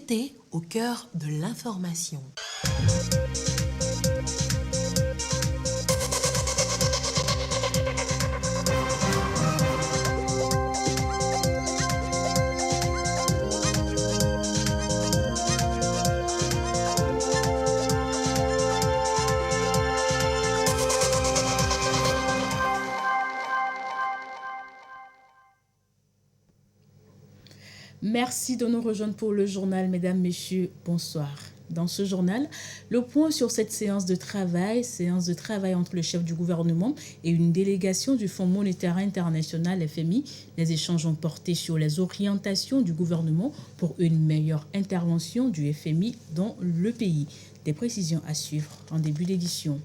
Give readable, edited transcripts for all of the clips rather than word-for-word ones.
vérité au cœur de l'information. Merci de nous rejoindre pour le journal, mesdames, messieurs, bonsoir. Dans ce journal, le point sur cette séance de travail entre le chef du gouvernement et une délégation du Fonds monétaire international FMI. Les échanges ont porté sur les orientations du gouvernement pour une meilleure intervention du FMI dans le pays. Des précisions à suivre en début d'édition.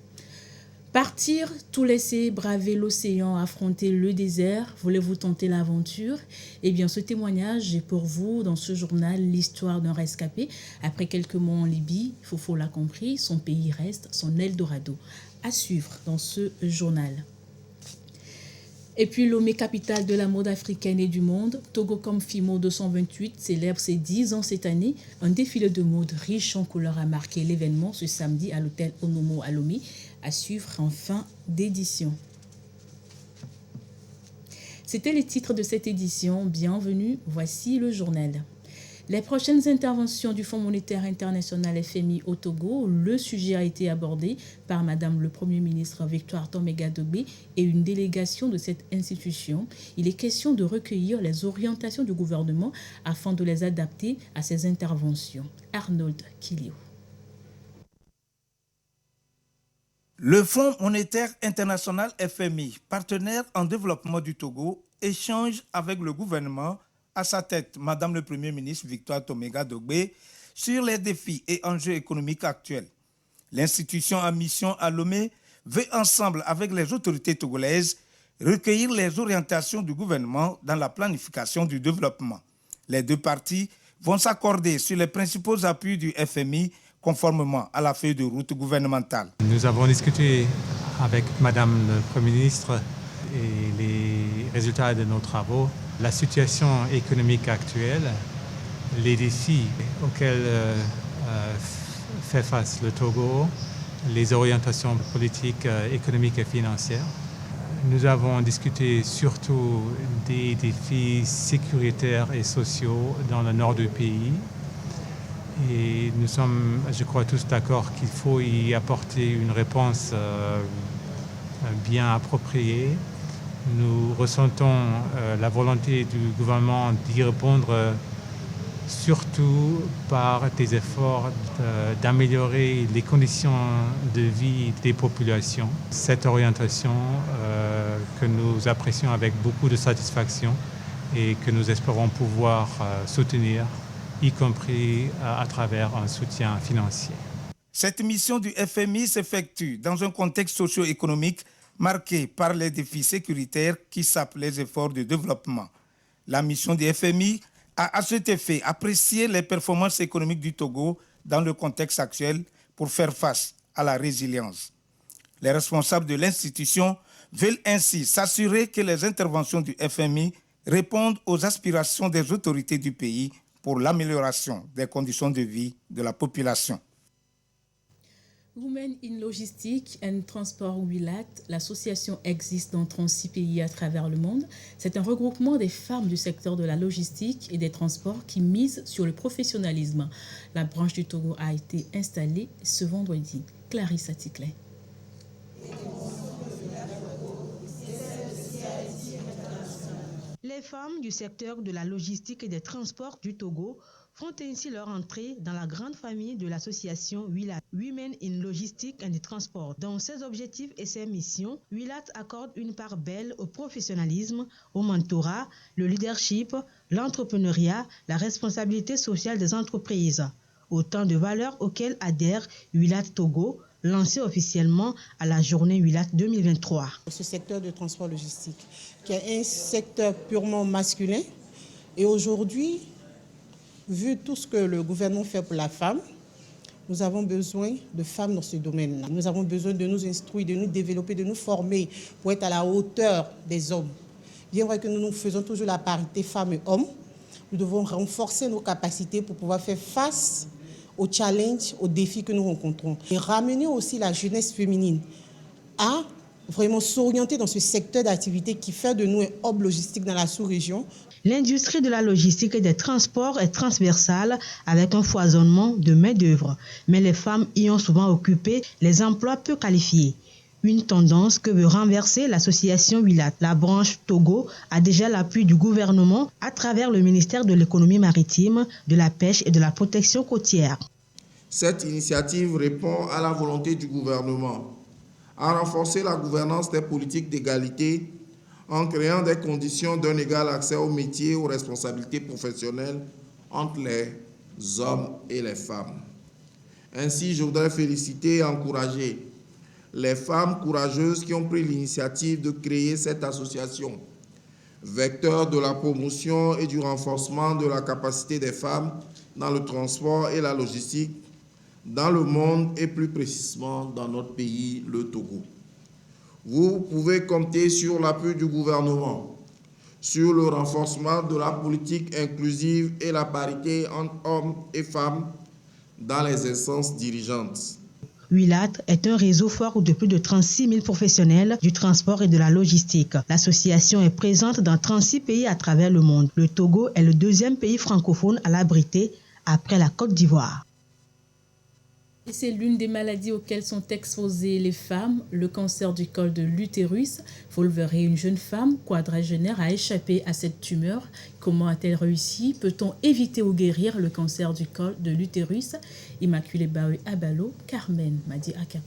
Partir, tout laisser, braver l'océan, affronter le désert, voulez-vous tenter l'aventure? Eh bien, ce témoignage est pour vous dans ce journal, l'histoire d'un rescapé. Après quelques mois en Libye, Fofo l'a compris, son pays reste son Eldorado. À suivre dans ce journal. Et puis, Lomé, capitale de la mode africaine et du monde, Togo comme Fimo 228 célèbre ses 10 ans cette année. Un défilé de mode riche en couleurs a marqué l'événement ce samedi à l'hôtel Onomo à Lomé, à suivre en fin d'édition. C'était les titres de cette édition. Bienvenue, voici le journal. Les prochaines interventions du Fonds monétaire international FMI au Togo, le sujet a été abordé par Madame le Premier ministre Victoire Toméga-Dogbe et une délégation de cette institution. Il est question de recueillir les orientations du gouvernement afin de les adapter à ces interventions. Arnold Kilio. Le Fonds monétaire international FMI, partenaire en développement du Togo, échange avec le gouvernement, à sa tête Madame le Premier ministre Victoire Toméga-Dogbe, sur les défis et enjeux économiques actuels. L'institution à mission à Lomé veut ensemble avec les autorités togolaises recueillir les orientations du gouvernement dans la planification du développement. Les deux parties vont s'accorder sur les principaux appuis du FMI conformément à la feuille de route gouvernementale. Nous avons discuté avec Madame le Premier ministre et les résultats de nos travaux, la situation économique actuelle, les défis auxquels fait face le Togo, les orientations politiques, économiques et financières. Nous avons discuté surtout des défis sécuritaires et sociaux dans le nord du pays. Et nous sommes, je crois, tous d'accord qu'il faut y apporter une réponse bien appropriée. Nous ressentons la volonté du gouvernement d'y répondre surtout par des efforts d'améliorer les conditions de vie des populations. Cette orientation que nous apprécions avec beaucoup de satisfaction et que nous espérons pouvoir soutenir, y compris à travers un soutien financier. Cette mission du FMI s'effectue dans un contexte socio-économique marqué par les défis sécuritaires qui sapent les efforts de développement. La mission du FMI a à cet effet apprécié les performances économiques du Togo dans le contexte actuel pour faire face à la résilience. Les responsables de l'institution veulent ainsi s'assurer que les interventions du FMI répondent aux aspirations des autorités du pays pour l'amélioration des conditions de vie de la population. Women in Logistics and Transport WILAT, l'association existe dans 36 pays à travers le monde. C'est un regroupement des femmes du secteur de la logistique et des transports qui mise sur le professionnalisme. La branche du Togo a été installée ce vendredi. Clarisse Aticlay. Les femmes du secteur de la logistique et des transports du Togo font ainsi leur entrée dans la grande famille de l'association WILAT, Women in Logistics and Transport. Dans ses objectifs et ses missions, WILAT accorde une part belle au professionnalisme, au mentorat, le leadership, l'entrepreneuriat, la responsabilité sociale des entreprises. Autant de valeurs auxquelles adhère WILAT Togo, lancé officiellement à la journée WILAT 2023. Ce secteur de transport logistique, qui est un secteur purement masculin, et aujourd'hui, vu tout ce que le gouvernement fait pour la femme, nous avons besoin de femmes dans ce domaine-là. Nous avons besoin de nous instruire, de nous développer, de nous former pour être à la hauteur des hommes. Bien vrai que nous faisons toujours la parité femmes et hommes, Nous devons renforcer nos capacités pour pouvoir faire face aux challenges, aux défis que nous rencontrons. Et ramener aussi la jeunesse féminine à vraiment s'orienter dans ce secteur d'activité qui fait de nous un hub logistique dans la sous-région. L'industrie de la logistique et des transports est transversale avec un foisonnement de main-d'œuvre, mais les femmes y ont souvent occupé les emplois peu qualifiés. Une tendance que veut renverser l'association WILAT. La branche Togo a déjà l'appui du gouvernement à travers le ministère de l'économie maritime, de la pêche et de la protection côtière. Cette initiative répond à la volonté du gouvernement à renforcer la gouvernance des politiques d'égalité en créant des conditions d'un égal accès aux métiers et aux responsabilités professionnelles entre les hommes et les femmes. Ainsi, je voudrais féliciter et encourager les femmes courageuses qui ont pris l'initiative de créer cette association, vecteur de la promotion et du renforcement de la capacité des femmes dans le transport et la logistique dans le monde et plus précisément dans notre pays, le Togo. Vous pouvez compter sur l'appui du gouvernement, sur le renforcement de la politique inclusive et la parité entre hommes et femmes dans les instances dirigeantes. WILAT est un réseau fort de plus de 36 000 professionnels du transport et de la logistique. L'association est présente dans 36 pays à travers le monde. Le Togo est le deuxième pays francophone à l'abriter après la Côte d'Ivoire. Et c'est l'une des maladies auxquelles sont exposées les femmes, le cancer du col de l'utérus. Vous le verrez, une jeune femme quadragénaire a échappé à cette tumeur. Comment a-t-elle réussi? Peut-on éviter ou guérir le cancer du col de l'utérus? Immaculée Baoui Abalo, Carmen Madi Akapo.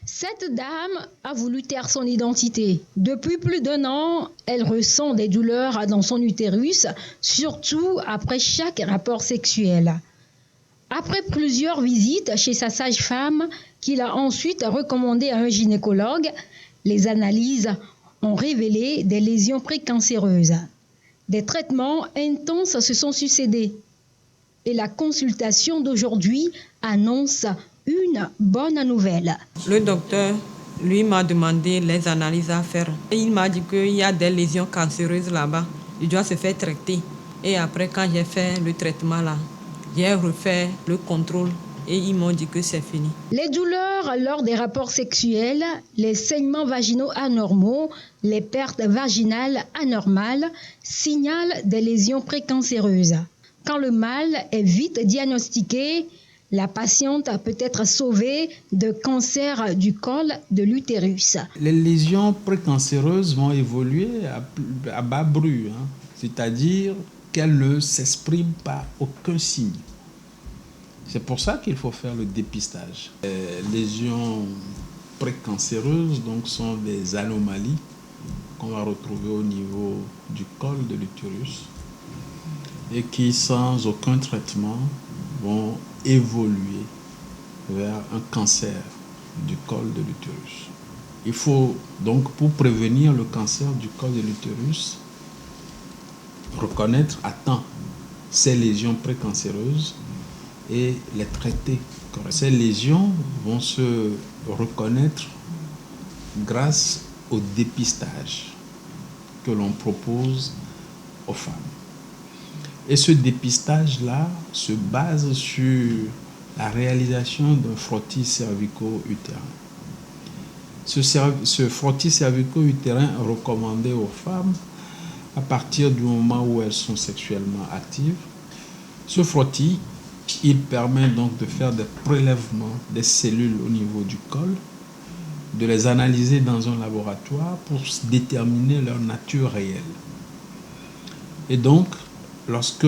Cette dame a voulu taire son identité. Depuis plus d'1 an, elle ressent des douleurs dans son utérus, surtout après chaque rapport sexuel. Après plusieurs visites chez sa sage-femme, qu'il a ensuite recommandé à un gynécologue, les analyses ont révélé des lésions précancéreuses. Des traitements intenses se sont succédés. Et la consultation d'aujourd'hui annonce une bonne nouvelle. Le docteur, lui, m'a demandé les analyses à faire. Et il m'a dit qu'il y a des lésions cancéreuses là-bas. Il doit se faire traiter. Et après, quand j'ai fait le traitement là, j'ai refait le contrôle et ils m'ont dit que c'est fini. Les douleurs lors des rapports sexuels, les saignements vaginaux anormaux, les pertes vaginales anormales signalent des lésions précancéreuses. Quand le mal est vite diagnostiqué, la patiente peut être sauvée de cancer du col de l'utérus. Les lésions précancéreuses vont évoluer à bas bruit, c'est-à-dire qu'elles ne s'expriment par aucun signe. C'est pour ça qu'il faut faire le dépistage. Les lésions précancéreuses donc, sont des anomalies qu'on va retrouver au niveau du col de l'utérus et qui, sans aucun traitement, vont évoluer vers un cancer du col de l'utérus. Il faut donc, pour prévenir le cancer du col de l'utérus, reconnaître à temps ces lésions précancéreuses et les traiter. Ces lésions vont se reconnaître grâce au dépistage que l'on propose aux femmes. Et ce dépistage-là se base sur la réalisation d'un frottis cervico-utérin. Ce frottis cervico-utérin est recommandé aux femmes à partir du moment où elles sont sexuellement actives. Ce frottis, il permet donc de faire des prélèvements des cellules au niveau du col, de les analyser dans un laboratoire pour déterminer leur nature réelle. Et donc, lorsque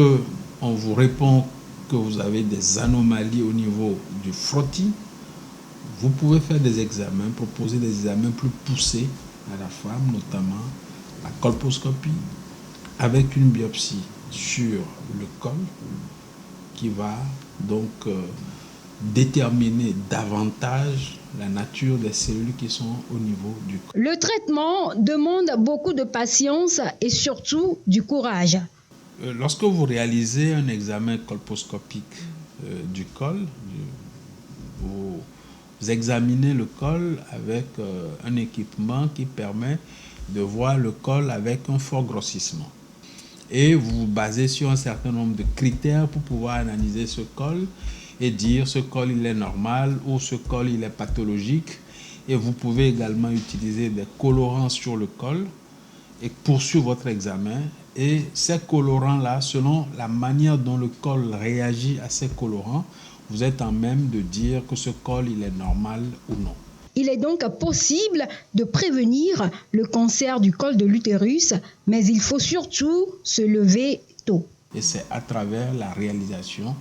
on vous répond que vous avez des anomalies au niveau du frottis, vous pouvez faire des examens, proposer des examens plus poussés à la femme, notamment la colposcopie, avec une biopsie sur le col qui va donc déterminer davantage la nature des cellules qui sont au niveau du col. Le traitement demande beaucoup de patience et surtout du courage. Lorsque vous réalisez un examen colposcopique du col, vous examinez le col avec un équipement qui permet de voir le col avec un fort grossissement. Et vous vous basez sur un certain nombre de critères pour pouvoir analyser ce col et dire ce col il est normal ou ce col il est pathologique. Et vous pouvez également utiliser des colorants sur le col et poursuivre votre examen. Et ces colorants-là, selon la manière dont le col réagit à ces colorants, vous êtes en même de dire que ce col il est normal ou non. Il est donc possible de prévenir le cancer du col de l'utérus, mais il faut surtout se lever tôt. Et c'est à travers la réalisation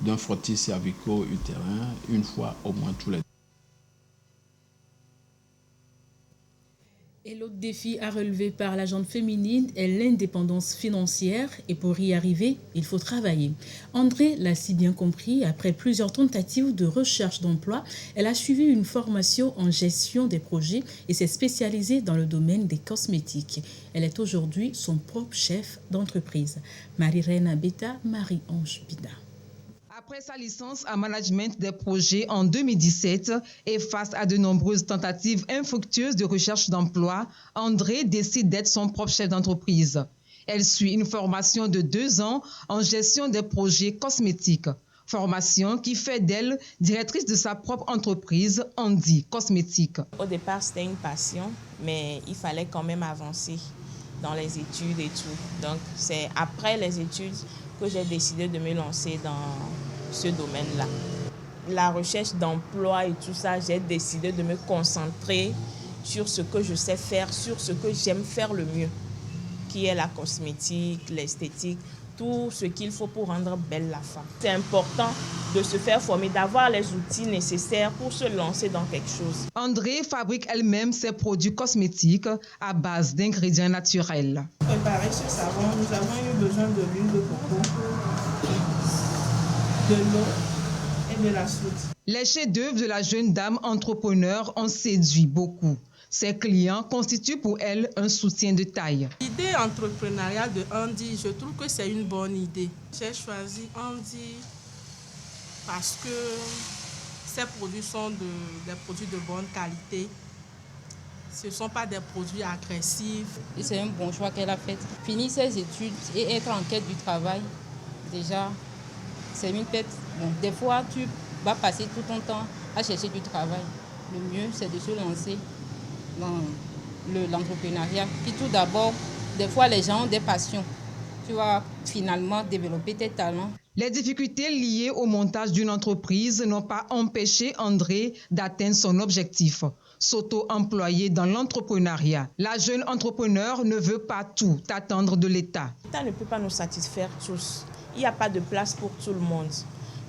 d'un frottis cervico-utérin une fois au moins tous les 2 ans. Et l'autre défi à relever par la gente féminine est l'indépendance financière. Et pour y arriver, il faut travailler. André l'a si bien compris. Après plusieurs tentatives de recherche d'emploi, elle a suivi une formation en gestion des projets et s'est spécialisée dans le domaine des cosmétiques. Elle est aujourd'hui son propre chef d'entreprise. Marie-Reine Abeta, Marie-Ange Bida. Après sa licence en management des projets en 2017 et face à de nombreuses tentatives infructueuses de recherche d'emploi, André décide d'être son propre chef d'entreprise. Elle suit une formation de 2 ans en gestion des projets cosmétiques. Formation qui fait d'elle directrice de sa propre entreprise, Andy Cosmétiques. Au départ, c'était une passion, mais il fallait quand même avancer dans les études et tout. Donc, c'est après les études que j'ai décidé de me lancer dans ce domaine-là. La recherche d'emploi et tout ça, j'ai décidé de me concentrer sur ce que je sais faire, sur ce que j'aime faire le mieux, qui est la cosmétique, l'esthétique, tout ce qu'il faut pour rendre belle la femme. C'est important de se faire former, d'avoir les outils nécessaires pour se lancer dans quelque chose. André fabrique elle-même ses produits cosmétiques à base d'ingrédients naturels. Pour préparer ce savon, nous avons eu besoin de l'huile de coco, de l'eau et de la soude. Les chefs-d'œuvre de la jeune dame entrepreneur ont séduit beaucoup. Ses clients constituent pour elle un soutien de taille. L'idée entrepreneuriale de Andy, je trouve que c'est une bonne idée. J'ai choisi Andy parce que ses produits sont des produits de bonne qualité. Ce ne sont pas des produits agressifs. Et c'est un bon choix qu'elle a fait. Finir ses études et être en quête du travail, déjà, c'est une tête. Bon, des fois, tu vas passer tout ton temps à chercher du travail. Le mieux, c'est de se lancer dans l'entrepreneuriat. Puis tout d'abord, des fois, les gens ont des passions. Tu vas finalement développer tes talents. Les difficultés liées au montage d'une entreprise n'ont pas empêché André d'atteindre son objectif, s'auto-employer dans l'entrepreneuriat. La jeune entrepreneur ne veut pas tout attendre de l'État. L'État ne peut pas nous satisfaire tous. Il n'y a pas de place pour tout le monde.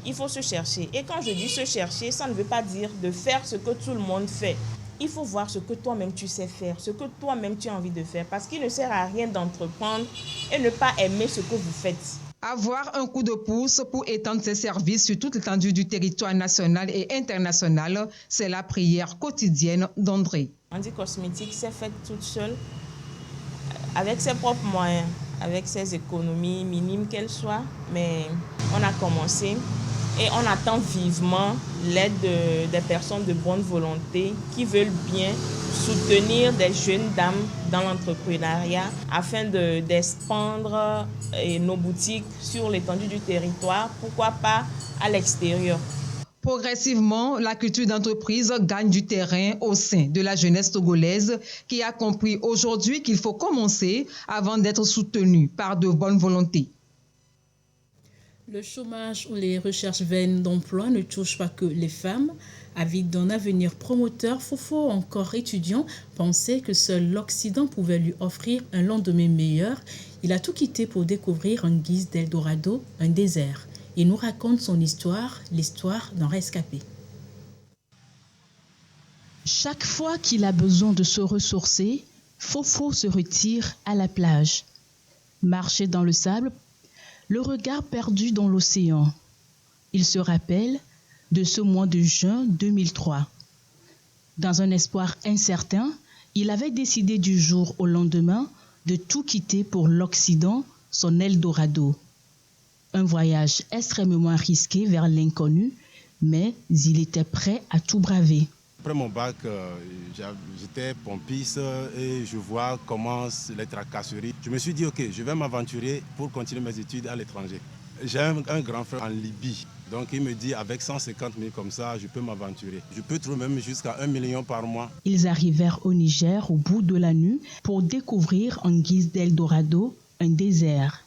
Il faut se chercher. Et quand je dis se chercher, ça ne veut pas dire de faire ce que tout le monde fait. Il faut voir ce que toi-même tu sais faire, ce que toi-même tu as envie de faire. Parce qu'il ne sert à rien d'entreprendre et ne pas aimer ce que vous faites. Avoir un coup de pouce pour étendre ses services sur toute l'étendue du territoire national et international, c'est la prière quotidienne d'André. Andy Cosmétiques s'est faite toute seule, avec ses propres moyens, avec ses économies minimes qu'elles soient. Mais on a commencé. Et on attend vivement l'aide des personnes de bonne volonté qui veulent bien soutenir des jeunes dames dans l'entrepreneuriat afin d'expandre nos boutiques sur l'étendue du territoire, pourquoi pas à l'extérieur. Progressivement, la culture d'entreprise gagne du terrain au sein de la jeunesse togolaise qui a compris aujourd'hui qu'il faut commencer avant d'être soutenu par de bonnes volontés. Le chômage ou les recherches vaines d'emploi ne touchent pas que les femmes. Avide d'un avenir promoteur, Fofo, encore étudiant, pensait que seul l'Occident pouvait lui offrir un lendemain meilleur. Il a tout quitté pour découvrir en guise d'Eldorado un désert. Il nous raconte son histoire, l'histoire d'un rescapé. Chaque fois qu'il a besoin de se ressourcer, Fofo se retire à la plage. Marcher dans le sable, le regard perdu dans l'océan. Il se rappelle de ce mois de juin 2003. Dans un espoir incertain, il avait décidé du jour au lendemain de tout quitter pour l'Occident, son Eldorado. Un voyage extrêmement risqué vers l'inconnu, mais il était prêt à tout braver. Après mon bac, j'étais pompiste et je vois comment les tracasseries. Je me suis dit, ok, je vais m'aventurer pour continuer mes études à l'étranger. J'ai un grand frère en Libye. Donc il me dit, avec 150 000 comme ça, je peux m'aventurer. Je peux trouver même jusqu'à 1 million par mois. Ils arrivèrent au Niger au bout de la nuit pour découvrir en guise d'Eldorado un désert.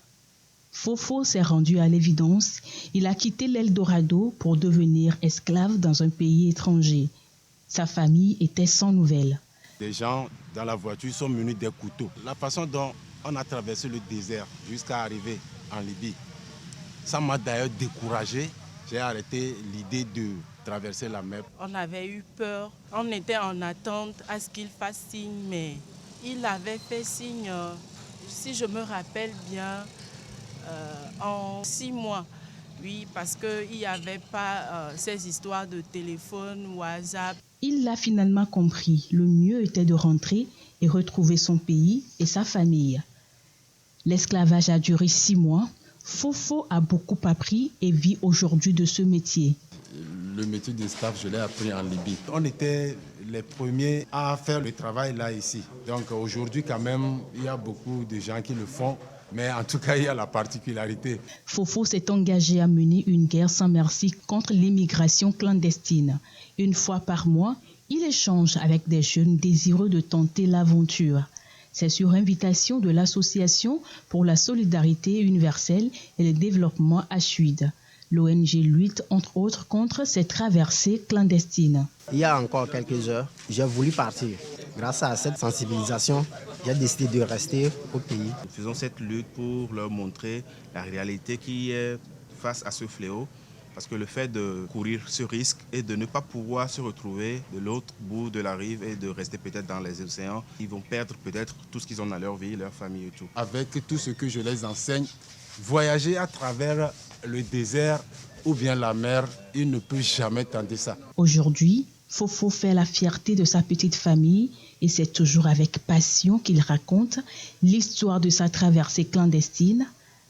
Fofo s'est rendu à l'évidence. Il a quitté l'Eldorado pour devenir esclave dans un pays étranger. Sa famille était sans nouvelles. Les gens dans la voiture sont munis des couteaux. La façon dont on a traversé le désert jusqu'à arriver en Libye, ça m'a d'ailleurs découragé. J'ai arrêté l'idée de traverser la mer. On avait eu peur. On était en attente à ce qu'il fasse signe, mais il avait fait signe, si je me rappelle bien, en 6 mois. Oui, parce qu'il n'y avait pas ces histoires de téléphone, WhatsApp. Il l'a finalement compris. Le mieux était de rentrer et retrouver son pays et sa famille. L'esclavage a duré 6 mois. Fofo a beaucoup appris et vit aujourd'hui de ce métier. Le métier d'esclave, je l'ai appris en Libye. On était les premiers à faire le travail là, ici. Donc aujourd'hui, quand même, il y a beaucoup de gens qui le font. Mais en tout cas, il y a la particularité. Fofo s'est engagé à mener une guerre sans merci contre l'immigration clandestine. Une fois par mois, il échange avec des jeunes désireux de tenter l'aventure. C'est sur invitation de l'Association pour la solidarité universelle et le développement HUID. L'ONG lutte entre autres contre ces traversées clandestines. Il y a encore quelques heures, j'ai voulu partir. Grâce à cette sensibilisation, j'ai décidé de rester au pays. Nous faisons cette lutte pour leur montrer la réalité qui est face à ce fléau. Parce que le fait de courir ce risque et de ne pas pouvoir se retrouver de l'autre bout de la rive et de rester peut-être dans les océans, ils vont perdre peut-être tout ce qu'ils ont dans leur vie, leur famille et tout. Avec tout ce que je les enseigne, voyager à travers le désert ou bien la mer, il ne peut jamais tenter ça. Aujourd'hui, Fofo fait la fierté de sa petite famille et c'est toujours avec passion qu'il raconte l'histoire de sa traversée clandestine,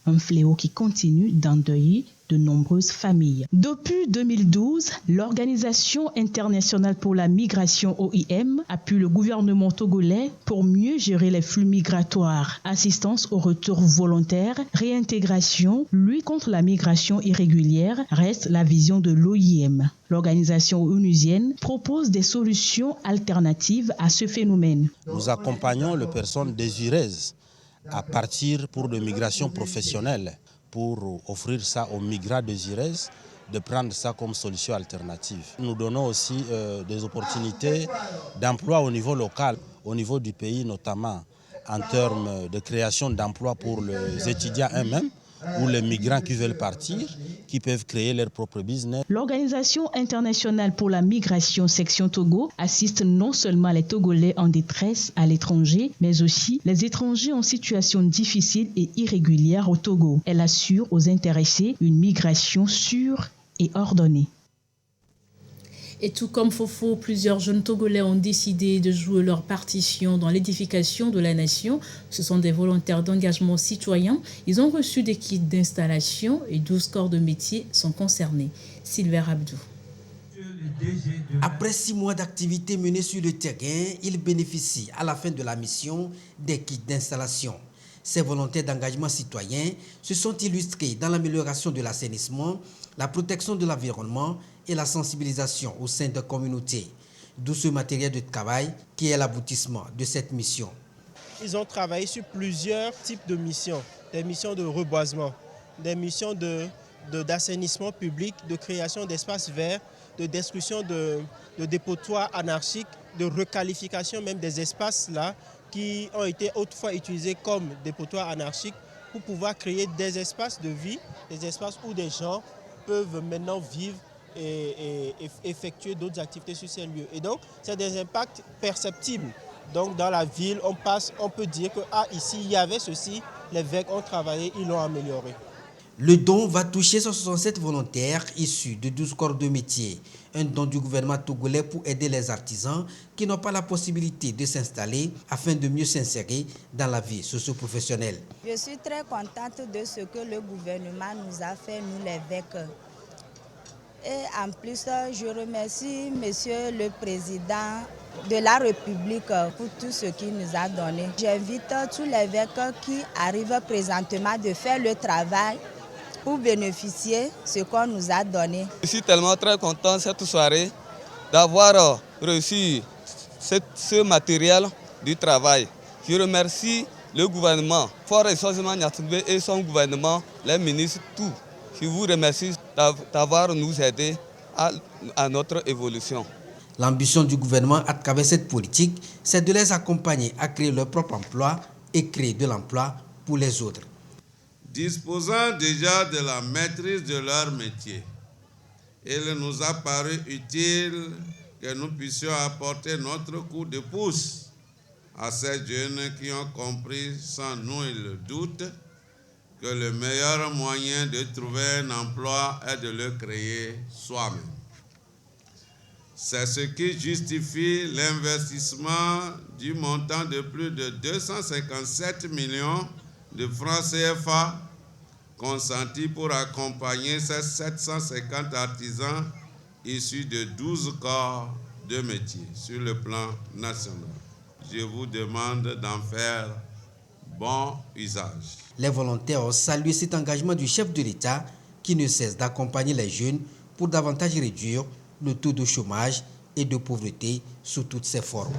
un fléau qui continue d'endeuiller de nombreuses familles. Depuis 2012, l'Organisation internationale pour la migration OIM appuie le gouvernement togolais pour mieux gérer les flux migratoires, assistance au retour volontaire, réintégration, lutte contre la migration irrégulière reste la vision de l'OIM. L'organisation onusienne propose des solutions alternatives à ce phénomène. Nous accompagnons les personnes désireuses à partir pour de migration professionnelle, pour offrir ça aux migrants désireux, de prendre ça comme solution alternative. Nous donnons aussi des opportunités d'emploi au niveau local, au niveau du pays notamment, en termes de création d'emplois pour les étudiants eux-mêmes ou les migrants qui veulent partir, qui peuvent créer leur propre business. L'Organisation internationale pour la migration section Togo assiste non seulement les Togolais en détresse à l'étranger, mais aussi les étrangers en situation difficile et irrégulière au Togo. Elle assure aux intéressés une migration sûre et ordonnée. Et tout comme Fofo, plusieurs jeunes Togolais ont décidé de jouer leur partition dans l'édification de la nation. Ce sont des volontaires d'engagement citoyen. Ils ont reçu des kits d'installation et 12 corps de métier sont concernés. Sylvain Abdou. Après 6 mois d'activité menée sur le terrain, ils bénéficient à la fin de la mission des kits d'installation. Ces volontaires d'engagement citoyen se sont illustrés dans l'amélioration de l'assainissement, la protection de l'environnement et la sensibilisation au sein de communautés. D'où ce matériel de travail qui est l'aboutissement de cette mission. Ils ont travaillé sur plusieurs types de missions, des missions de reboisement, des missions d'assainissement public, de création d'espaces verts, de destruction de dépotoirs anarchiques, de requalification même des espaces là qui ont été autrefois utilisés comme dépotoirs anarchiques pour pouvoir créer des espaces de vie, des espaces où des gens peuvent maintenant vivre et effectuer d'autres activités sur ces lieux. Et donc, c'est des impacts perceptibles. Donc, dans la ville, on peut dire que ici, il y avait ceci, les évêques ont travaillé, ils l'ont amélioré. Le don va toucher 167 volontaires issus de 12 corps de métier. Un don du gouvernement togolais pour aider les artisans qui n'ont pas la possibilité de s'installer afin de mieux s'insérer dans la vie socio-professionnelle. Je suis très contente de ce que le gouvernement nous a fait, nous les évêques. Et en plus, je remercie Monsieur le Président de la République pour tout ce qu'il nous a donné. J'invite tous les évêques qui arrivent présentement de faire le travail pour bénéficier de ce qu'on nous a donné. Je suis tellement très content cette soirée d'avoir reçu ce matériel du travail. Je remercie le gouvernement, Fort Ressourcement Nyatsumbe et son gouvernement, les ministres, tout. Je vous remercie d'avoir nous aidé à notre évolution. L'ambition du gouvernement à travers cette politique, c'est de les accompagner à créer leur propre emploi et créer de l'emploi pour les autres. Disposant déjà de la maîtrise de leur métier, il nous a paru utile que nous puissions apporter notre coup de pouce à ces jeunes qui ont compris sans nul doute que le meilleur moyen de trouver un emploi est de le créer soi-même. C'est ce qui justifie l'investissement du montant de plus de 257 millions de francs CFA consentis pour accompagner ces 750 artisans issus de 12 corps de métier sur le plan national. Je vous demande d'en faire bon usage. Les volontaires ont salué cet engagement du chef de l'État qui ne cesse d'accompagner les jeunes pour davantage réduire le taux de chômage et de pauvreté sous toutes ses formes.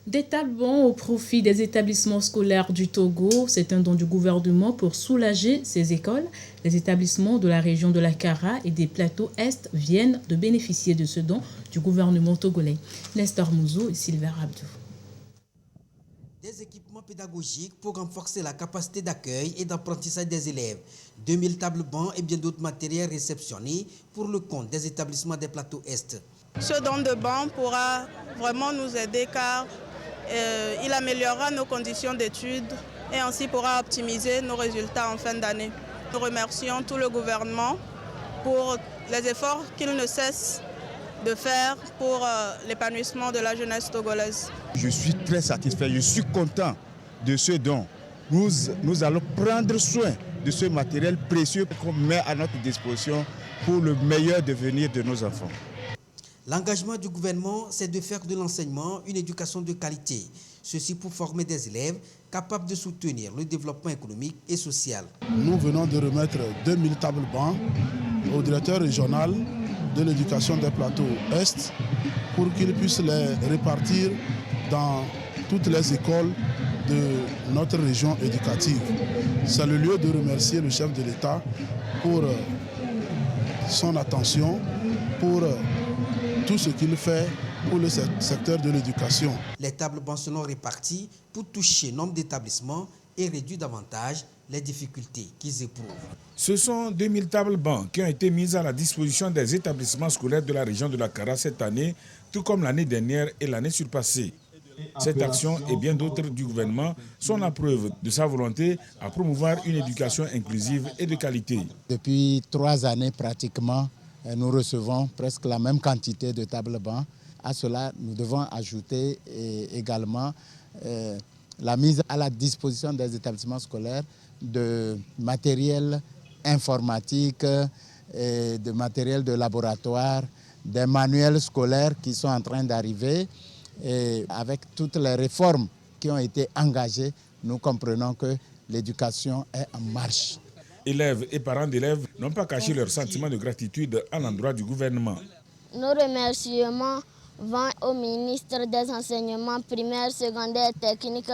Des tables-bancs au profit des établissements scolaires du Togo, c'est un don du gouvernement pour soulager ces écoles. Les établissements de la région de la Kara et des plateaux Est viennent de bénéficier de ce don du gouvernement togolais. Nestor Mouzou et Sylvain Abdou. Des équipements pédagogiques pour renforcer la capacité d'accueil et d'apprentissage des élèves, 2000 tables-bancs et bien d'autres matériels réceptionnés pour le compte des établissements des plateaux Est. Ce don de bancs pourra vraiment nous aider car il améliorera nos conditions d'études et ainsi pourra optimiser nos résultats en fin d'année. Nous remercions tout le gouvernement pour les efforts qu'il ne cesse de faire pour l'épanouissement de la jeunesse togolaise. Je suis très satisfait, je suis content de ce don. Nous allons prendre soin de ce matériel précieux qu'on met à notre disposition pour le meilleur devenir de nos enfants. L'engagement du gouvernement, c'est de faire de l'enseignement une éducation de qualité. Ceci pour former des élèves capables de soutenir le développement économique et social. Nous venons de remettre 2000 tables-bancs au directeur régional de l'éducation des plateaux Est pour qu'il puisse les répartir dans toutes les écoles de notre région éducative. C'est le lieu de remercier le chef de l'État pour son attention, pour tout ce qu'il fait pour le secteur de l'éducation. Les tables-bancs seront répartis pour toucher nombre d'établissements et réduire davantage les difficultés qu'ils éprouvent. Ce sont 2000 tables-bancs qui ont été mises à la disposition des établissements scolaires de la région de la Kara cette année, tout comme l'année dernière et l'année surpassée. Cette action et bien d'autres du gouvernement sont la preuve de sa volonté à promouvoir une éducation inclusive et de qualité. Depuis 3 années pratiquement, nous recevons presque la même quantité de tables-bancs. À cela, nous devons ajouter également la mise à la disposition des établissements scolaires de matériel informatique, de matériel de laboratoire, des manuels scolaires qui sont en train d'arriver. Et avec toutes les réformes qui ont été engagées, nous comprenons que l'éducation est en marche. Élèves et parents d'élèves n'ont pas caché leur sentiment de gratitude à l'endroit du gouvernement. Nos remerciements vont au ministre des Enseignements primaires, secondaires, techniques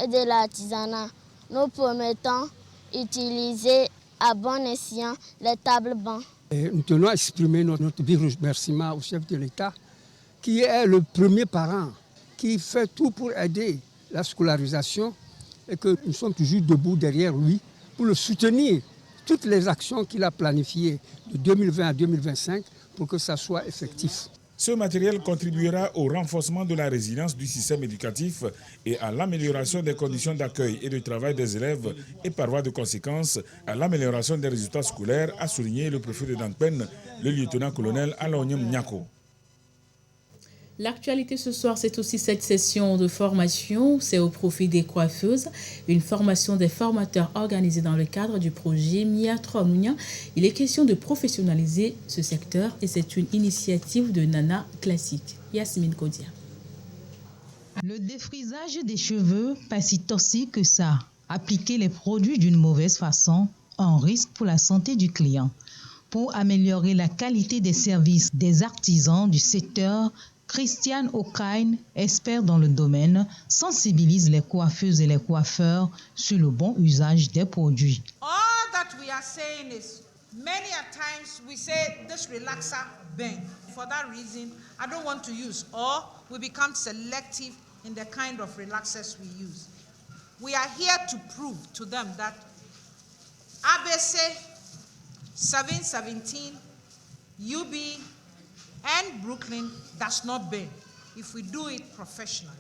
et de l'artisanat. Nous promettons utiliser à bon escient les tables-bancs. Nous tenons à exprimer notre vif remerciement au chef de l'État, qui est le premier parent, qui fait tout pour aider la scolarisation et que nous sommes toujours debout derrière lui pour le soutenir. Toutes les actions qu'il a planifiées de 2020 à 2025 pour que ça soit effectif. Ce matériel contribuera au renforcement de la résilience du système éducatif et à l'amélioration des conditions d'accueil et de travail des élèves et par voie de conséquence à l'amélioration des résultats scolaires, a souligné le préfet de Dankpen, le lieutenant-colonel Alaonyem Nyako. L'actualité ce soir, c'est aussi cette session de formation. C'est au profit des coiffeuses. Une formation des formateurs organisée dans le cadre du projet Mia Troanunia. Il est question de professionnaliser ce secteur et c'est une initiative de Nana Classique. Yasmine Kodia. Le défrisage des cheveux, pas si toxique que ça. Appliquer les produits d'une mauvaise façon, un risque pour la santé du client. Pour améliorer la qualité des services des artisans du secteur, Christiane O'Kine, expert dans le domaine, sensibilise les coiffeuses et les coiffeurs sur le bon usage des produits. All that we are saying is, many a times we say this relaxer bang. For that reason, I don't want to use, or we become selective in the kind of relaxers we use. We are here to prove to them that ABC 717, UB, and Brooklyn does not bend if we do it professionally.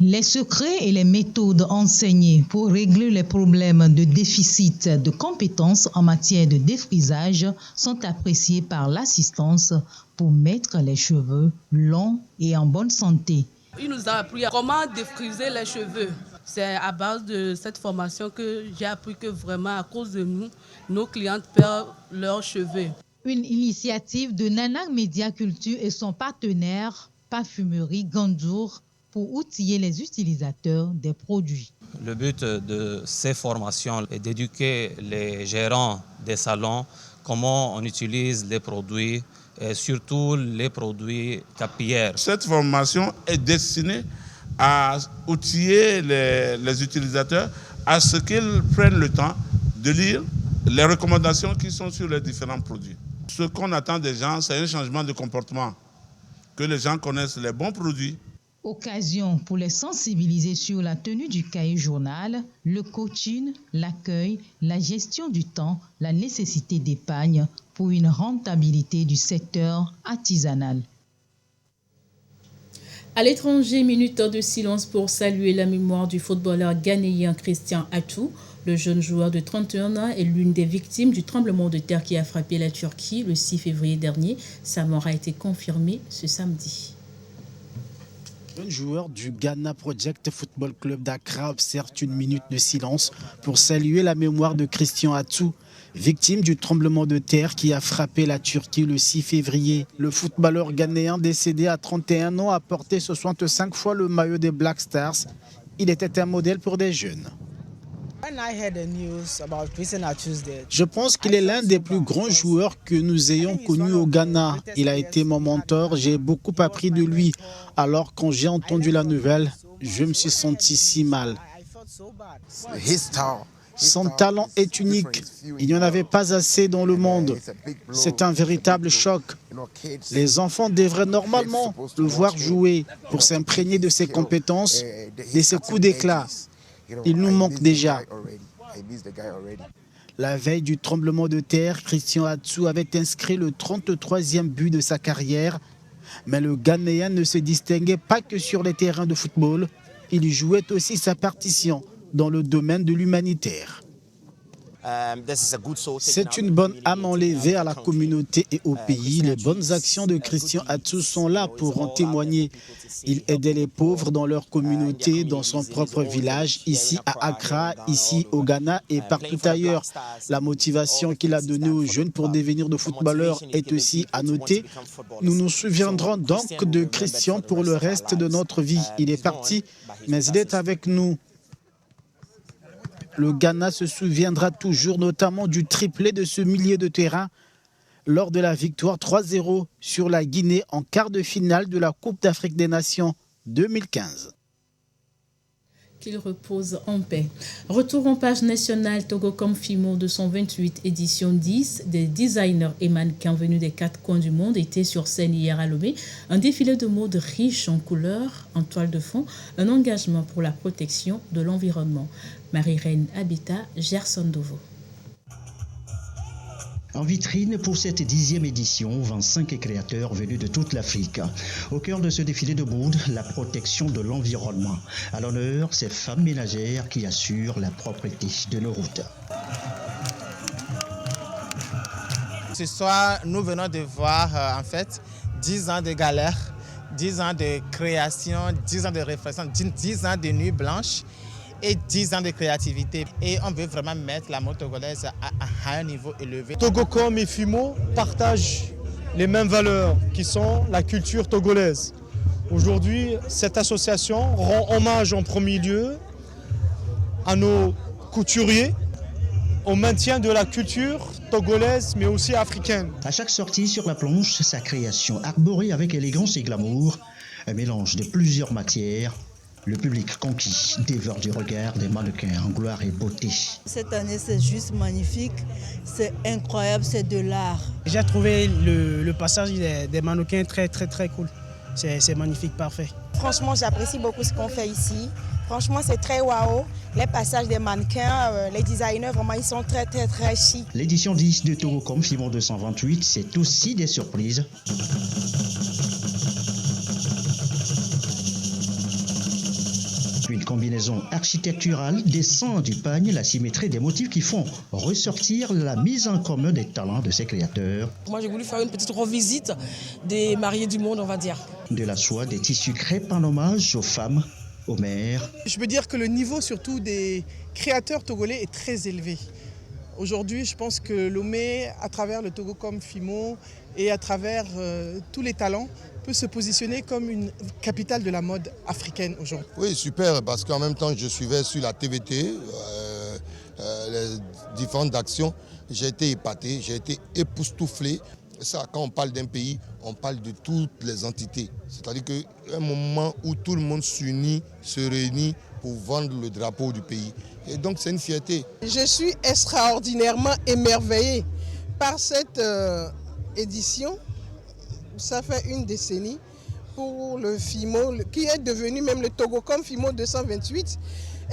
Les secrets et les méthodes enseignées pour régler les problèmes de déficit de compétences en matière de défrisage sont appréciés par l'assistance pour mettre les cheveux longs et en bonne santé. Il nous a appris comment défriser les cheveux. C'est à base de cette formation que j'ai appris que vraiment à cause de nous, nos clientes perdent leurs cheveux. Une initiative de Nana Media Culture et son partenaire Parfumerie Gandour pour outiller les utilisateurs des produits. Le but de ces formations est d'éduquer les gérants des salons comment on utilise les produits et surtout les produits capillaires. Cette formation est destinée à outiller les utilisateurs à ce qu'ils prennent le temps de lire les recommandations qui sont sur les différents produits. Ce qu'on attend des gens, c'est un changement de comportement, que les gens connaissent les bons produits. Occasion pour les sensibiliser sur la tenue du cahier journal, le coaching, l'accueil, la gestion du temps, la nécessité d'épargne pour une rentabilité du secteur artisanal. À l'étranger, minute de silence pour saluer la mémoire du footballeur ghanéen Christian Attou. Le jeune joueur de 31 ans est l'une des victimes du tremblement de terre qui a frappé la Turquie le 6 février dernier. Sa mort a été confirmée ce samedi. Un joueur du Ghana Project Football Club d'Accra observe une minute de silence pour saluer la mémoire de Christian Attou, victime du tremblement de terre qui a frappé la Turquie le 6 février. Le footballeur ghanéen décédé à 31 ans a porté 65 fois le maillot des Black Stars. Il était un modèle pour des jeunes. Je pense qu'il est l'un des plus grands joueurs que nous ayons connus au Ghana. Il a été mon mentor, j'ai beaucoup appris de lui. Alors quand j'ai entendu la nouvelle, je me suis senti si mal. Son talent est unique. Il n'y en avait pas assez dans le monde. C'est un véritable choc. Les enfants devraient normalement le voir jouer pour s'imprégner de ses compétences, de ses coups d'éclat. Il nous manque déjà. La veille du tremblement de terre, Christian Attou avait inscrit le 33e but de sa carrière. Mais le Ghanéen ne se distinguait pas que sur les terrains de football. Il jouait aussi sa partition dans le domaine de l'humanitaire. C'est une bonne âme enlevée à la communauté et au pays. Les bonnes actions de Christian Attou sont là pour en témoigner. Il aidait les pauvres dans leur communauté, dans son propre village, ici à Accra, ici au Ghana et partout ailleurs. La motivation qu'il a donnée aux jeunes pour devenir de footballeurs est aussi à noter. Nous nous souviendrons donc de Christian pour le reste de notre vie. Il est parti, mais il est avec nous. Le Ghana se souviendra toujours notamment du triplé de ce milieu de terrain lors de la victoire 3-0 sur la Guinée en quart de finale de la Coupe d'Afrique des Nations 2015. Qu'il repose en paix. Retour en page nationale, Togo comme FIMO de son 28 édition 10. Des designers et mannequins venus des 4 coins du monde étaient sur scène hier à Lomé. Un défilé de mode riche en couleurs, en toile de fond, un engagement pour la protection de l'environnement. Marie-Reine Habitat, Gerson Dovo. En vitrine pour cette 10e édition, 25 créateurs venus de toute l'Afrique. Au cœur de ce défilé de mode, la protection de l'environnement. À l'honneur, ces femmes ménagères qui assurent la propreté de nos routes. Ce soir, nous venons de voir en fait 10 ans de galère, 10 ans de création, 10 ans de réflexion, 10 ans de nuit blanche et 10 ans de créativité. Et on veut vraiment mettre la mode togolaise à un niveau élevé. Togocom et FIMO partagent les mêmes valeurs qui sont la culture togolaise. Aujourd'hui, cette association rend hommage en premier lieu à nos couturiers, au maintien de la culture togolaise mais aussi africaine. À chaque sortie sur la planche, sa création arborée avec élégance et glamour, un mélange de plusieurs matières. Le public conquis dévore du regard des mannequins en gloire et beauté. Cette année, c'est juste magnifique, c'est incroyable, c'est de l'art. J'ai trouvé le passage des mannequins très cool. C'est magnifique, parfait. Franchement, j'apprécie beaucoup ce qu'on fait ici. Franchement, c'est très waouh. Les passages des mannequins, les designers, vraiment, ils sont très chics. L'édition 10 de Togocom FIMO 228, c'est aussi des surprises. Une combinaison architecturale, des sens du pagne, la symétrie des motifs qui font ressortir la mise en commun des talents de ses créateurs. Moi, j'ai voulu faire une petite revisite des mariés du monde, on va dire. De la soie, des tissus crêpes en hommage aux femmes, aux mères. Je peux dire que le niveau surtout des créateurs togolais est très élevé. Aujourd'hui, je pense que Lomé, à travers le Togocom FIMO et à travers tous les talents, peut se positionner comme une capitale de la mode africaine aujourd'hui. Oui, super, parce qu'en même temps, je suivais sur la TVT les différentes actions. J'ai été épaté, j'ai été époustouflé. Ça, quand on parle d'un pays, on parle de toutes les entités. C'est-à-dire qu'un moment où tout le monde s'unit, se réunit pour vendre le drapeau du pays. Et donc, c'est une fierté. Je suis extraordinairement émerveillé par cette édition. Ça fait une décennie pour le FIMO, qui est devenu même le Togocom FIMO 228.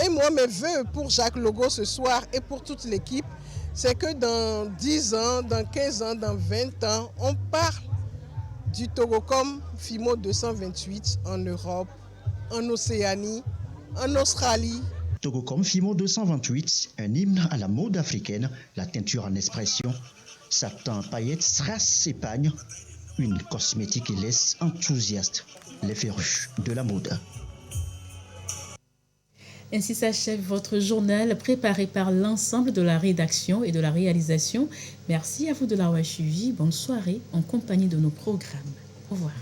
Et moi, mes vœux pour Jacques Logo ce soir et pour toute l'équipe, c'est que dans 10 ans, dans 15 ans, dans 20 ans, on parle du Togocom FIMO 228 en Europe, en Océanie, en Australie. Togocom FIMO 228, un hymne à la mode africaine, la teinture en expression, satin, paillettes, strass et pagne. Une cosmétique qui laisse enthousiaste les férus de la mode. Ainsi s'achève votre journal préparé par l'ensemble de la rédaction et de la réalisation. Merci à vous de l'avoir suivi. Bonne soirée en compagnie de nos programmes. Au revoir.